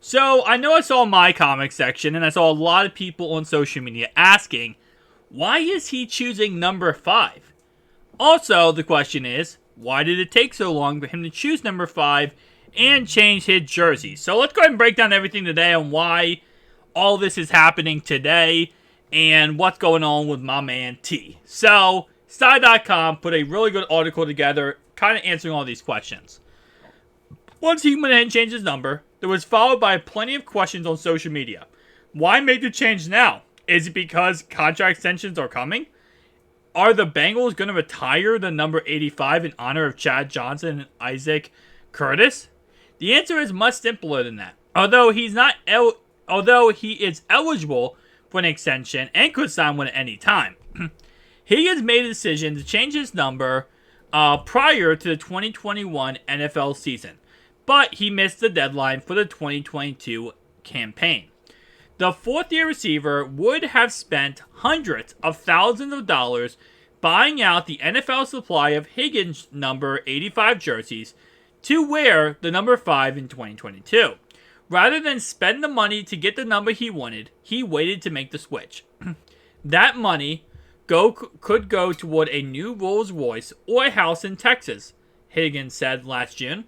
So, I know I saw my comic section, and I saw a lot of people on social media asking, why is he choosing number 5? Also, the question is, why did it take so long for him to choose number 5 and change his jersey? So, let's go ahead and break down everything today on why all this is happening today and what's going on with my man T. So, Sty.com put a really good article together, kind of answering all these questions. Once he went ahead and changed his number, it was followed by plenty of questions on social media. Why make the change now? Is it because contract extensions are coming? Are the Bengals going to retire the number 85 in honor of Chad Johnson and Isaac Curtis? The answer is much simpler than that. Although he is eligible for an extension and could sign one at any time, Higgins made a decision to change his number prior to the 2021 NFL season, but he missed the deadline for the 2022 campaign. The fourth-year receiver would have spent hundreds of thousands of dollars buying out the NFL supply of Higgins number 85 jerseys to wear the number 5 in 2022. Rather than spend the money to get the number he wanted, he waited to make the switch. That money could go toward a new Rolls Royce or a house in Texas, Higgins said last June.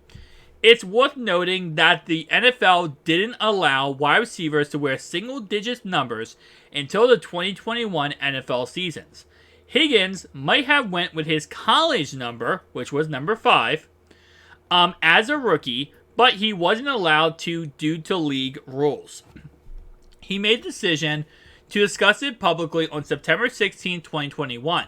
It's worth noting that the NFL didn't allow wide receivers to wear single-digit numbers until the 2021 NFL seasons. Higgins might have went with his college number, which was number 5, as a rookie, but he wasn't allowed to due to league rules. He made the decision to discuss it publicly on September 16, 2021.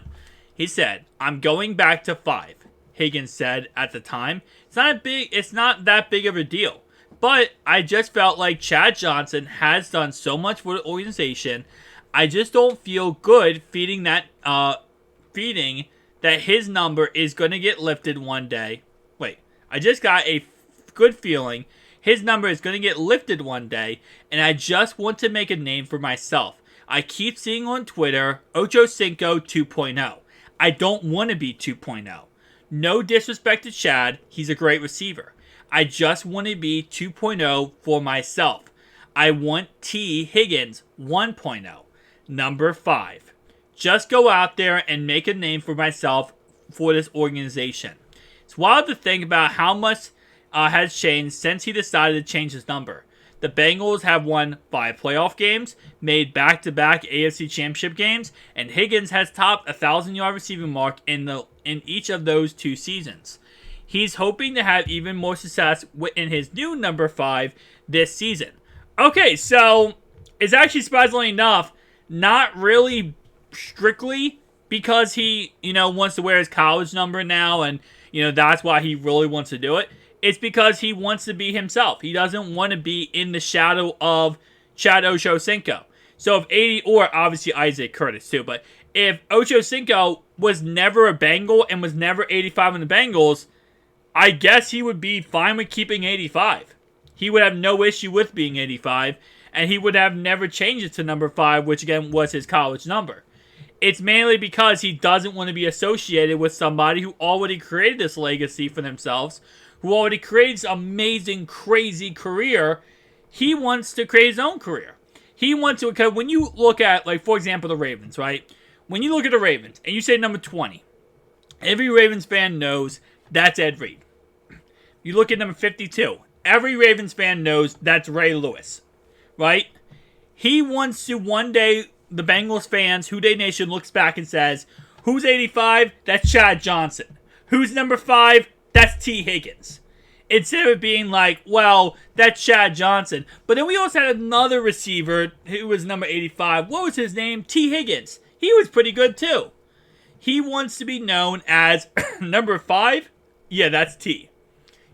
He said, "I'm going back to 5. Higgins said at the time. It's not that big of a deal. But I just felt like Chad Johnson has done so much for the organization. I just don't feel good feeding that his number is going to get lifted one day. I just got a good feeling his number is going to get lifted one day, and I just want to make a name for myself. I keep seeing on Twitter, Ocho Cinco 2.0. I don't want to be 2.0. No disrespect to Chad, he's a great receiver. I just want to be 2.0 for myself. I want T. Higgins 1.0, number 5. Just go out there and make a name for myself for this organization." It's wild to think about how much has changed since he decided to change his number. The Bengals have won 5 playoff games, made back-to-back AFC Championship games, and Higgins has topped a 1,000-yard receiving mark in each of those 2 seasons. He's hoping to have even more success in his new number 5 this season. Okay, so it's actually surprisingly enough not really strictly because he, wants to wear his college number now, and that's why he really wants to do it. It's because he wants to be himself. He doesn't want to be in the shadow of Chad Ochocinco. So or obviously Isaac Curtis too, but if Ochocinco was never a Bengal and was never 85 in the Bengals, I guess he would be fine with keeping 85. He would have no issue with being 85, and he would have never changed it to number 5, which again was his college number. It's mainly because he doesn't want to be associated with somebody who already created this legacy for themselves, who already created this amazing, crazy career. He wants to create his own career. He wants to, because when you look at, for example, the Ravens, right? When you look at the Ravens and you say number 20, every Ravens fan knows that's Ed Reed. You look at number 52, every Ravens fan knows that's Ray Lewis, right? He wants to one day, the Bengals fans, Who Dey Nation looks back and says, who's 85? That's Chad Johnson. Who's number 5? That's T. Higgins. Instead of it being like, well, that's Chad Johnson. But then we also had another receiver who was number 85. What was his name? T. Higgins. He was pretty good too. He wants to be known as number 5. Yeah, that's T.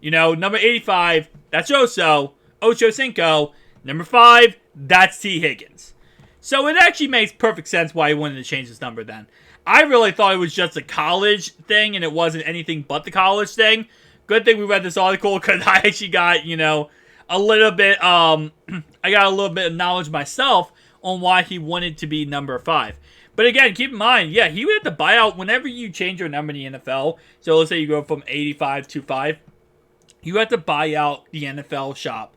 Number 85, that's Ocho Cinco. Number 5, that's T. Higgins. So it actually makes perfect sense why he wanted to change his number then. I really thought it was just a college thing and it wasn't anything but the college thing. Good thing we read this article because I actually got, a little bit, I got a little bit of knowledge myself on why he wanted to be number 5. But again, keep in mind, yeah, he would have to buy out whenever you change your number in the NFL. So let's say you go from 85 to 5. You have to buy out the NFL shop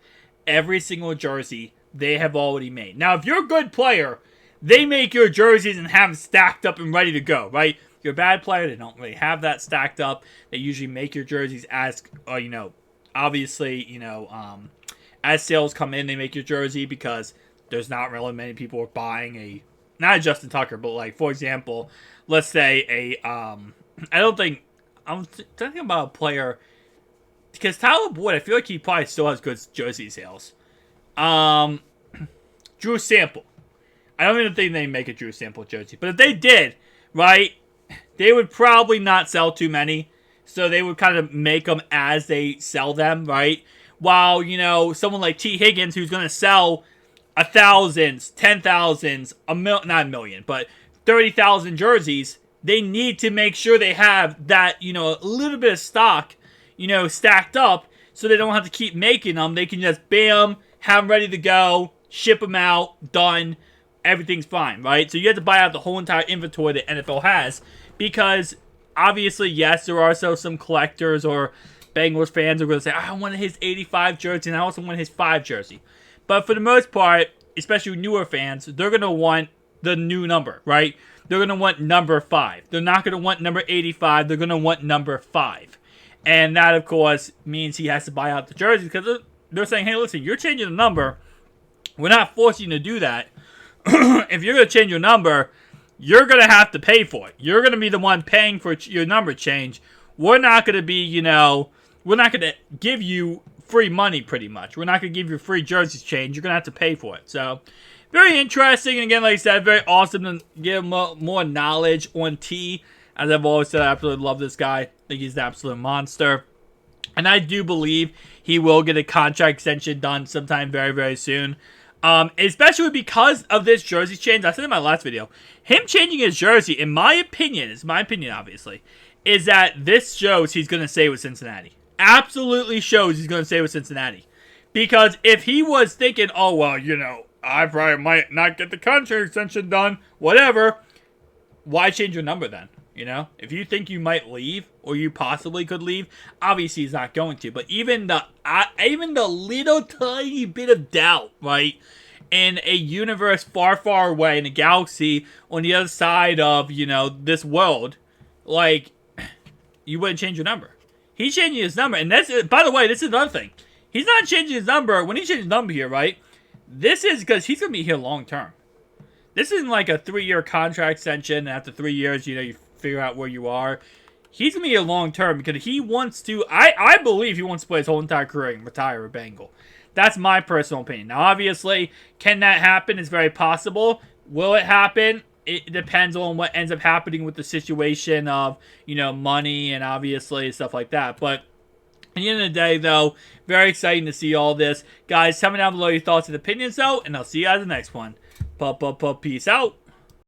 every single jersey they have already made. Now, if you're a good player, they make your jerseys and have them stacked up and ready to go, right? If you're a bad player, they don't really have that stacked up. They usually make your jerseys as, obviously, as sales come in, they make your jersey because there's not really many people buying not a Justin Tucker, but like, for example, let's say I'm thinking about a player, because Tyler Boyd, I feel like he probably still has good jersey sales. Drew Sample. I don't even think they make a Drew Sample jersey. But if they did, right, they would probably not sell too many. So they would kind of make them as they sell them, right? While, someone like T. Higgins, who's going to sell 1,000, 10,000, not a million, but 30,000 jerseys, they need to make sure they have that, a little bit of stock, stacked up, so they don't have to keep making them. They can just, bam, have them ready to go, ship them out, done, everything's fine, right? So you have to buy out the whole entire inventory that NFL has, because obviously, yes, there are also some collectors or Bengals fans who are going to say, I want his 85 jersey and I also want his 5 jersey. But for the most part, especially newer fans, they're going to want the new number, right? They're going to want number 5. They're not going to want number 85. They're going to want number 5. And that, of course, means he has to buy out the jersey, because they're saying, hey, listen, you're changing the number. We're not forcing you to do that. If you're going to change your number, you're going to have to pay for it. You're going to be the one paying for your number change. We're not going to be, we're not going to give you free money, pretty much. We're not going to give you free jerseys change. You're going to have to pay for it. So, very interesting. And again, like I said, very awesome to give more knowledge on T. As I've always said, I absolutely love this guy. I think he's an absolute monster. And I do believe he will get a contract extension done sometime very, very soon. Especially because of this jersey change. I said in my last video, him changing his jersey, in my opinion, obviously, is that this shows he's going to stay with Cincinnati. Absolutely shows he's going to stay with Cincinnati. Because if he was thinking, oh, well, I probably might not get the contract extension done, whatever, why change your number then? If you think you might leave, or you possibly could leave, obviously he's not going to. But even the little tiny bit of doubt, right, in a universe far, far away, in a galaxy on the other side of, this world, like, you wouldn't change your number. He's changing his number, and that's, by the way, this is another thing. He's not changing his number. When he changes his number here, right, this is because he's going to be here long term. This isn't like a 3-year contract extension, and after 3 years, you figure out where you are. He's going to be here long term because he wants to, I believe he wants to play his whole entire career and retire a Bengal. That's my personal opinion. Now, obviously, can that happen? It's very possible. Will it happen? It depends on what ends up happening with the situation of, money and obviously stuff like that. But at the end of the day, though, very exciting to see all this. Guys, tell me down below your thoughts and opinions, though, and I'll see you guys in the next one. Peace out.